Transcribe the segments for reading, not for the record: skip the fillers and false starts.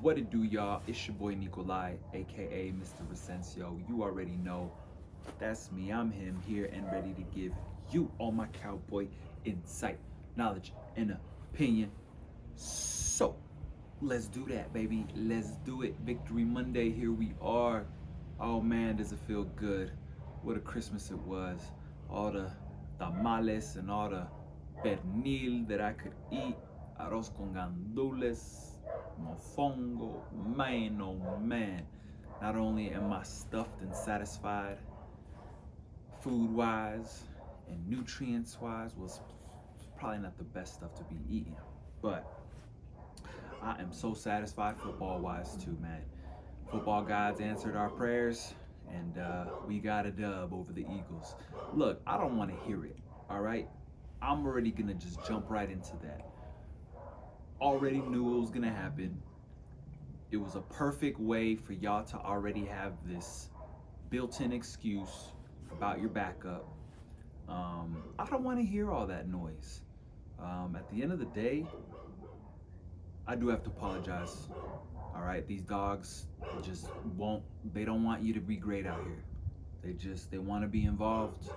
What it do, y'all? It's your boy Nikolai, aka Mr. Recencio. You already know that's me. I'm him here and ready to give you all my cowboy insight, knowledge, and opinion. So, let's do that, baby. Let's do it. Victory Monday, here we are. Oh man, does it feel good? What a Christmas it was. All the tamales and all the pernil that I could eat. Arroz con gandules, mofongo. Man, oh man. Not only am I stuffed and satisfied food-wise and nutrients-wise, well, it's probably not the best stuff to be eating, but I am so satisfied football-wise too, man. Football gods answered our prayers, and we got a dub over the Eagles. Look, I don't want to hear it, all right? I'm already going to just jump right into that. Already knew it was going to happen. It was a perfect way for y'all to already have this built-in excuse about your backup. I don't want to hear all that noise. At the end of the day, I do have to apologize. All right, these dogs just they don't want you to be great out here. They want to be involved.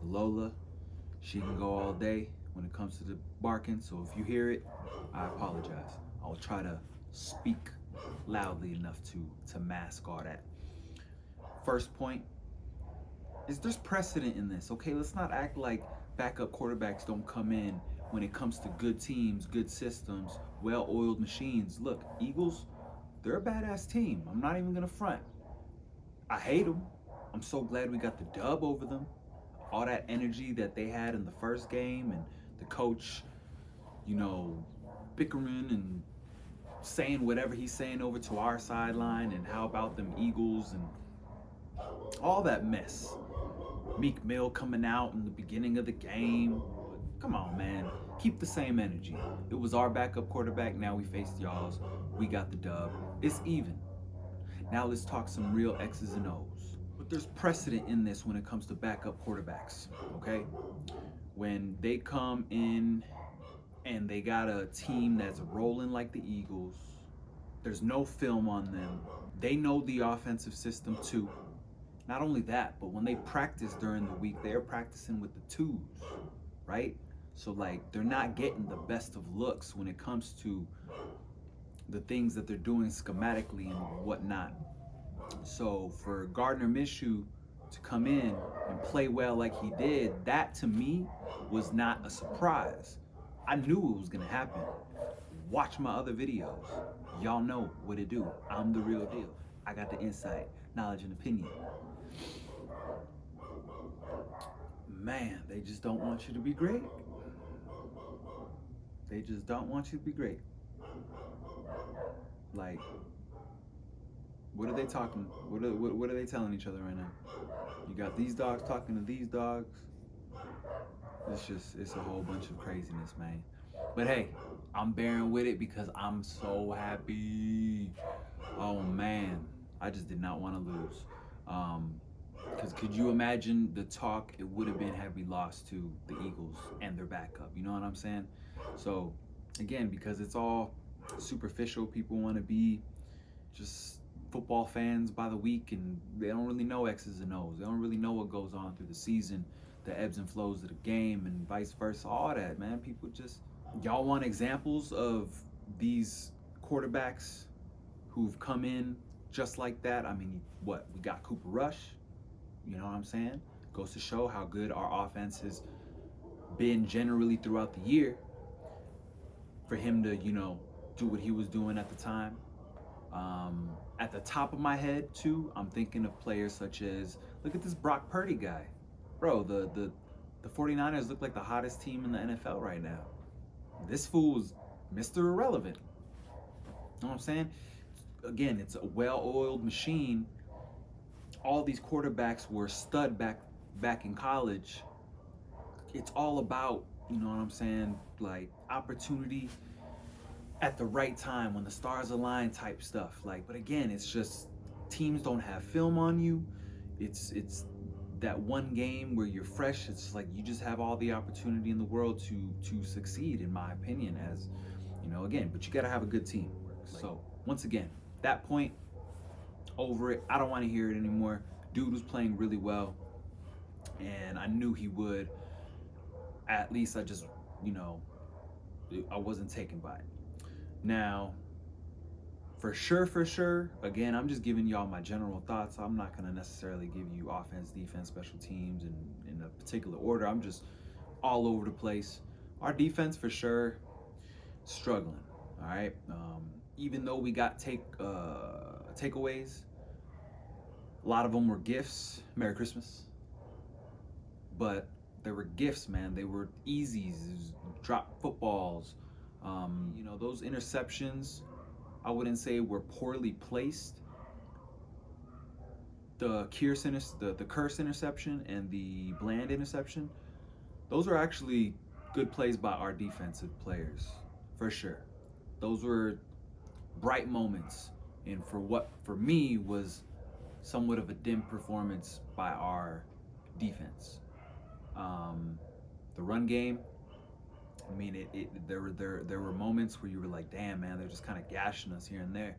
Lola, she can go all day when it comes to the barking. So if you hear it, I apologize. I'll try to speak loudly enough to mask all that. First point is there's precedent in this, okay? Let's not act like backup quarterbacks don't come in when it comes to good teams, good systems, well-oiled machines. Look, Eagles, they're a badass team. I'm not even gonna front. I hate them. I'm so glad we got the dub over them. All that energy that they had in the first game, and the coach, bickering and saying whatever he's saying over to our sideline, and how about them Eagles and all that mess. Meek Mill coming out in the beginning of the game. Come on, man. Keep the same energy. It was our backup quarterback. Now we faced y'all's. We got the dub. It's even. Now let's talk some real X's and O's. But there's precedent in this when it comes to backup quarterbacks, okay? When they come in and they got a team that's rolling like the Eagles, there's no film on them. They know the offensive system too. Not only that, but when they practice during the week, they're practicing with the twos, right? So they're not getting the best of looks when it comes to the things that they're doing schematically and whatnot. So for Gardner Minshew to come in and play well like he did, that to me was not a surprise. I knew it was gonna happen. Watch my other videos. Y'all know what it do. I'm the real deal. I got the insight, knowledge, and opinion. Man, they just don't want you to be great. They just don't want you to be great. What are they talking? What are they telling each other right now? You got these dogs talking to these dogs. It's a whole bunch of craziness, man. But hey, I'm bearing with it because I'm so happy. Oh man, I just did not want to lose. Because could you imagine the talk it would have been had we lost to the Eagles and their backup? You know what I'm saying? So again, because it's all superficial, people want to be just football fans by the week, and they don't really know X's and O's. They don't really know what goes on through the season, the ebbs and flows of the game, and vice versa. All that, man. People just, y'all want examples of these quarterbacks who've come in just like that. I mean, we got Cooper Rush. You know what I'm saying? Goes to show how good our offense has been generally throughout the year. For him to, do what he was doing at the time. At the top of my head, too, I'm thinking of players such as, look at this Brock Purdy guy. Bro, the 49ers look like the hottest team in the NFL right now. This fool is Mr. Irrelevant. You know what I'm saying? Again, it's a well-oiled machine. All these quarterbacks were stud back in college. It's all about, you know what I'm saying, opportunity at the right time when the stars align type stuff. But again, it's just teams don't have film on you. It's that one game where you're fresh. It's you just have all the opportunity in the world to succeed, in my opinion, as again, but you got to have a good team. So once again, that point, over it. I don't want to hear it anymore. Dude was playing really well, and I knew he would. At least I just, you know, I wasn't taken by it. Now, for sure, again, I'm just giving y'all my general thoughts. I'm not going to necessarily give you offense, defense, special teams in a particular order. I'm just all over the place. Our defense, for sure, struggling. All right. Even though we got takeaways, a lot of them were gifts. Merry Christmas. But they were gifts, man. They were easies, drop footballs. You know, those interceptions, I wouldn't say were poorly placed. The curse interception and the Bland interception, those are actually good plays by our defensive players, for sure. Those were bright moments, and for what for me was somewhat of a dim performance by our defense. The run game, I mean, there were moments where you were like, damn, man, they're just kind of gashing us here and there.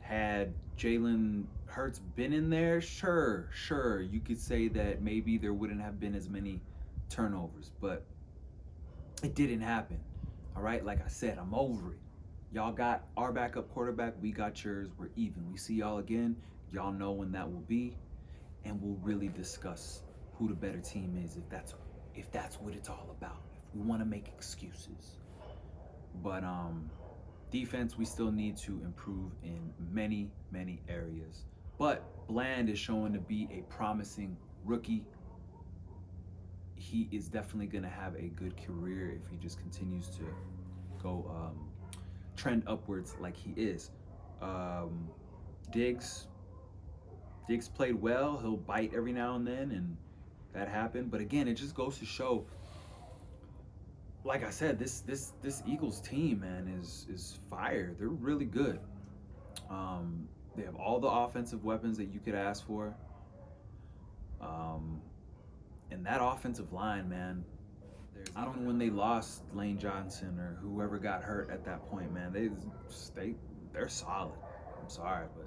Had Jalen Hurts been in there, sure, you could say that maybe there wouldn't have been as many turnovers, but it didn't happen. All right, like I said, I'm over it. Y'all got our backup quarterback, we got yours, we're even. We see y'all again. Y'all know when that will be, and we'll really discuss who the better team is if that's what it's all about. If we want to make excuses. But defense, we still need to improve in many, many areas. But Bland is showing to be a promising rookie. He is definitely going to have a good career if he just continues to go trend upwards like he is. Diggs played well. He'll bite every now and then, and that happened. But again, it just goes to show, like I said, this Eagles team, man, is fire. They're really good. They have all the offensive weapons that you could ask for. And that offensive line, man, I don't know when they lost Lane Johnson or whoever got hurt at that point, man. They're solid. I'm sorry, but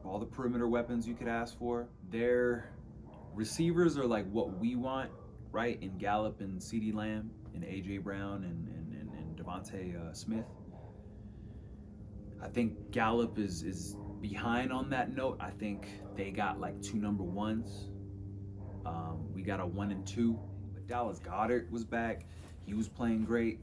all the perimeter weapons you could ask for. Their receivers are like what we want, right? In Gallup and CeeDee Lamb and AJ Brown and Devontae Smith. I think Gallup is behind on that note. I think they got like 2 number ones. We got a 1 and 2. But Dallas Goedert was back. He was playing great.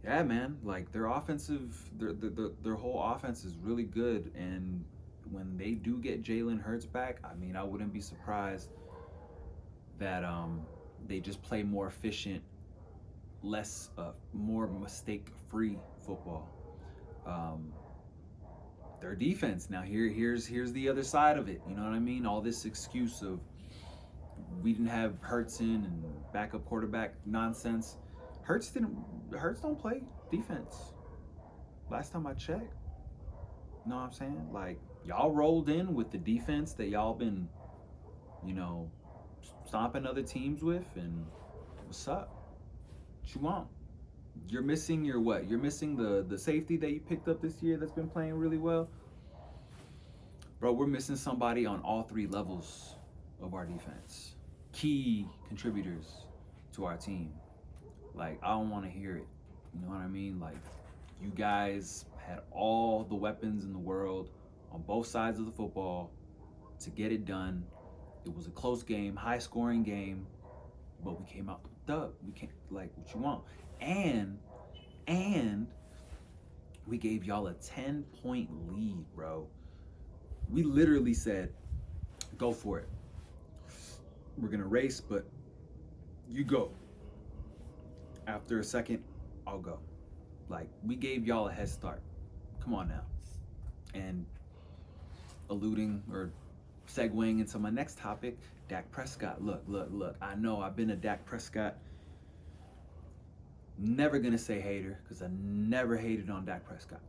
Yeah, man, like their whole offense is really good, and when they do get Jalen Hurts back, I mean, I wouldn't be surprised that they just play more efficient, more mistake-free football. Their defense, now here's the other side of it. You know what I mean? All this excuse of we didn't have Hurts in and backup quarterback nonsense. Hurts don't play defense. Last time I checked. You know what I'm saying? Like, y'all rolled in with the defense that y'all been, you know, stomping other teams with, and what's up? What you want? You're missing your what? You're missing the safety that you picked up this year that's been playing really well. Bro, we're missing somebody on all 3 levels of our defense. Key contributors to our team. Like, I don't want to hear it. You know what I mean? Like, you guys had all the weapons in the world on both sides of the football to get it done. It was a close game, high-scoring game, but we came out the dub. We can't, like, what you want. And we gave y'all a 10-point lead, bro. We literally said, go for it. We're going to race, but you go. After a second, I'll go. Like, we gave y'all a head start. Come on now. And alluding or segueing into my next topic, Dak Prescott. Look. I know I've been a Dak Prescott. Never gonna say hater, because I never hated on Dak Prescott.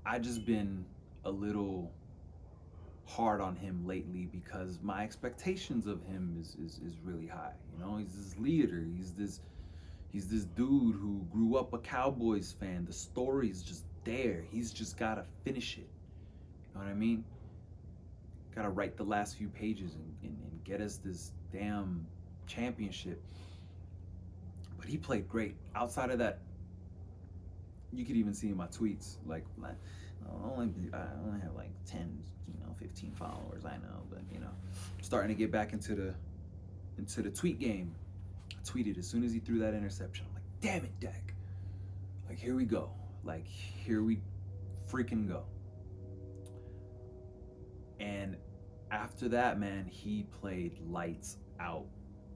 I just been a little hard on him lately because my expectations of him is really high. You know, he's this leader. He's this dude who grew up a Cowboys fan. The story's just there. He's just gotta finish it. You know what I mean? Gotta write the last few pages and get us this damn championship. But he played great. Outside of that, you could even see in my tweets, like, I only have like 10, 15 followers, I know, but starting to get back into the tweet game. I tweeted as soon as he threw that interception. I'm like, damn it, Dak. Like, here we go. Like, here we freaking go. And after that, man, he played lights out,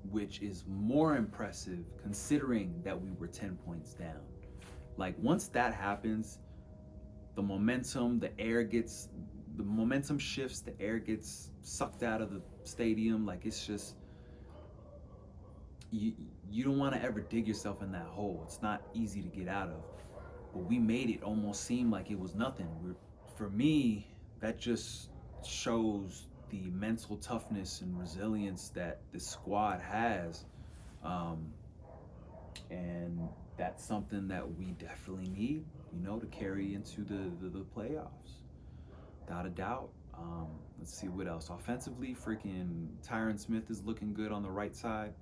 which is more impressive considering that we were 10 points down. Like, once that happens, the momentum shifts, the air gets sucked out of the stadium. Like, it's just, you don't want to ever dig yourself in that hole. It's not easy to get out of. But we made it almost seem like it was nothing. For me, that just shows the mental toughness and resilience that the squad has. And that's something that we definitely need, to carry into the playoffs. Without a doubt. Let's see what else. Offensively, freaking Tyron Smith is looking good on the right side.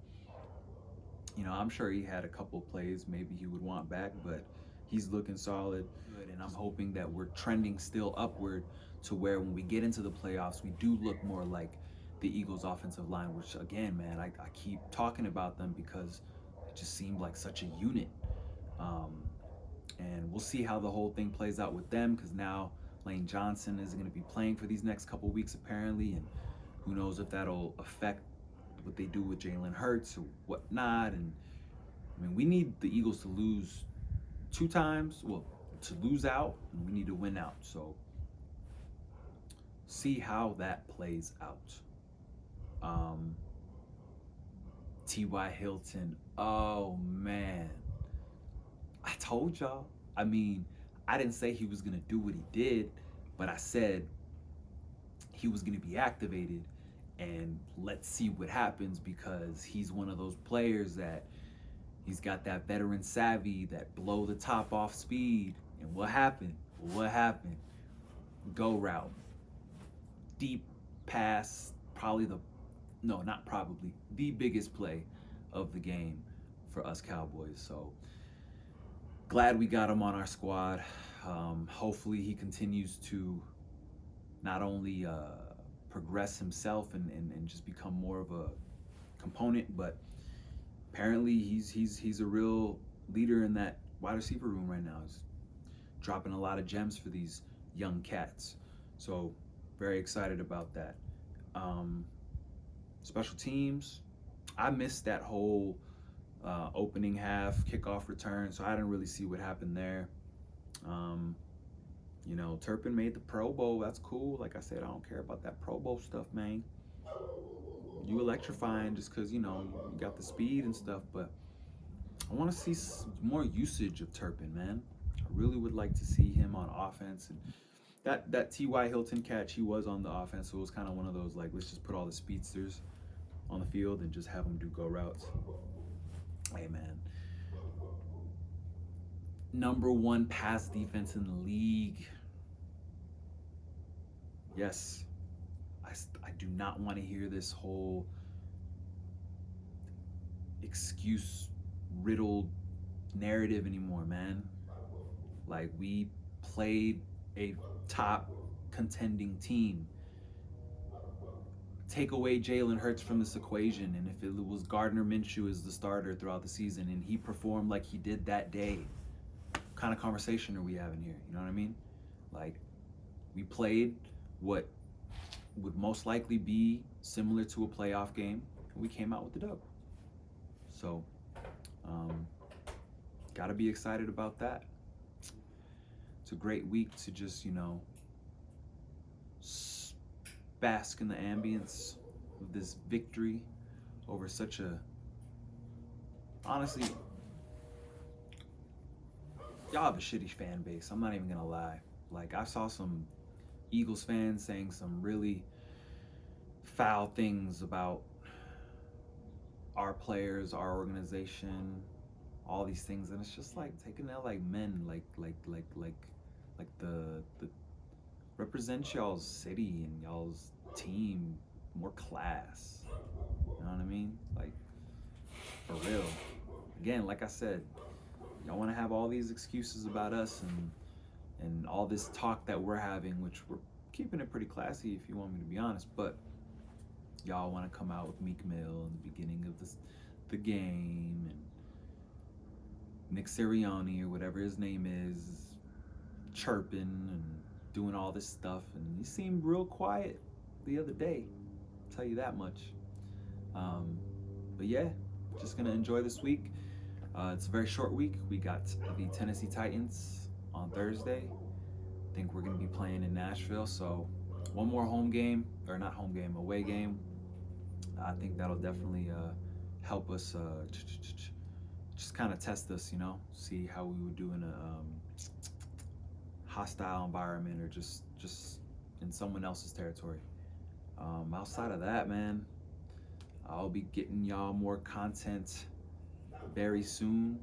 I'm sure he had a couple plays maybe he would want back, but he's looking solid. And I'm hoping that we're trending still upward to where when we get into the playoffs, we do look more like the Eagles' offensive line, which, again, man, I keep talking about them because it just seemed like such a unit. And we'll see how the whole thing plays out with them, because now Lane Johnson is going to be playing for these next couple weeks apparently, and who knows if that'll affect what they do with Jalen Hurts or whatnot. And I mean, we need the Eagles to lose 2 times, well, to lose out, and we need to win out. So see how that plays out. T.Y. Hilton, oh man, I told y'all. I mean, I didn't say he was going to do what he did, but I said he was going to be activated, and let's see what happens, because he's one of those players that he's got that veteran savvy, that blow the top off speed. And what happened? Go route. Deep pass, the biggest play of the game for us Cowboys. So glad we got him on our squad. Hopefully he continues to not only progress himself and just become more of a component, but apparently he's a real leader in that wide receiver room right now. He's dropping a lot of gems for these young cats. So very excited about that. Special teams, I missed that whole opening half kickoff return, so I didn't really see what happened there. Turpin made the Pro Bowl. That's cool. Like I said, I don't care about that Pro Bowl stuff, man. You electrifying just because, you got the speed and stuff, but I want to see more usage of Turpin, man. I really would like to see him on offense. And that T.Y. Hilton catch, he was on the offense, so it was kind of one of those, like, let's just put all the speedsters on the field and just have them do go routes. Hey, man. Number 1 pass defense in the league. Yes. I do not want to hear this whole excuse-riddled narrative anymore, man. Like, we played a top contending team. Take away Jalen Hurts from this equation, and if it was Gardner Minshew as the starter throughout the season and he performed like he did that day, what kind of conversation are we having here? You know what I mean? Like, we played what would most likely be similar to a playoff game, and we came out with the dub. So, gotta be excited about that. It's a great week to just, bask in the ambience of this victory over such a, honestly, y'all have a shitty fan base. I'm not even gonna lie. Like, I saw some Eagles fans saying some really foul things about our players, our organization. all these things, and it's just like taking that like men, like the represent y'all's city and y'all's team more class. You know what I mean? Like for real. Again, like I said, y'all want to have all these excuses about us and all this talk that we're having, which we're keeping it pretty classy if you want me to be honest, but y'all want to come out with Meek Mill in the beginning of the game, and Nick Sirianni or whatever his name is chirping and doing all this stuff, and he seemed real quiet the other day, I'll tell you that much. But yeah, just gonna enjoy this week. It's a very short week. We got the Tennessee Titans on Thursday. I think we're gonna be playing in Nashville, so one more home game, or not home game, away game. I think that'll definitely help us just kind of test us, see how we would do in a hostile environment or just in someone else's territory. Outside of that, man, I'll be getting y'all more content very soon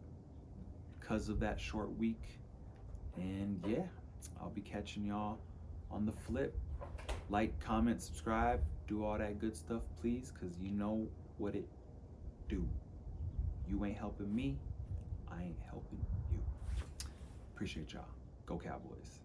because of that short week. And yeah, I'll be catching y'all on the flip. Like, comment, subscribe, do all that good stuff, please, because you know what it do. You ain't helping me, I ain't helping you. Appreciate y'all. Go Cowboys.